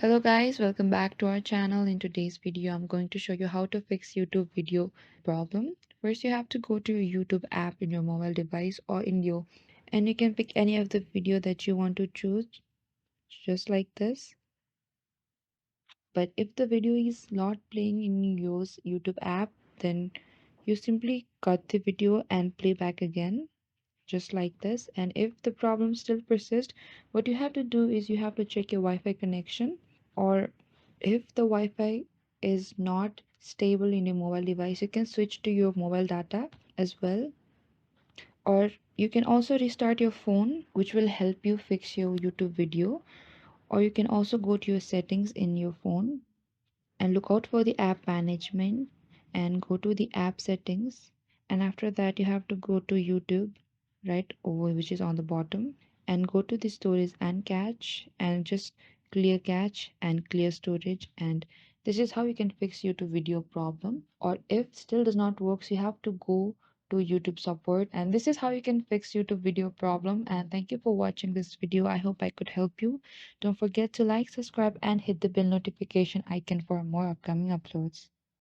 Hello guys, welcome back to our channel. In today's video, I'm going to show you how to fix YouTube video problem. First, you have to go to your YouTube app in your mobile device or in your and you can pick any of the video that you want to choose just like this. But if the video is not playing in your YouTube app, then you simply cut the video and play back again just like this. And if the problem still persists, what you have to do is you have to check your Wi-Fi connection, or if the Wi-Fi is not stable in your mobile device, you can switch to your mobile data as well, or you can also restart your phone, which will help you fix your YouTube video. Or you can also go to your settings in your phone and look out for the app management and go to the app settings, and after that you have to go to YouTube right over, which is on the bottom, and go to the storage and cache and just clear cache and clear storage. And this is how you can fix YouTube video problem. Or if still does not work, so you have to go to YouTube support, and this is how you can fix YouTube video problem. And thank you for watching this video. I hope I could help you. Don't forget to like, subscribe, and hit the bell notification icon for more upcoming uploads.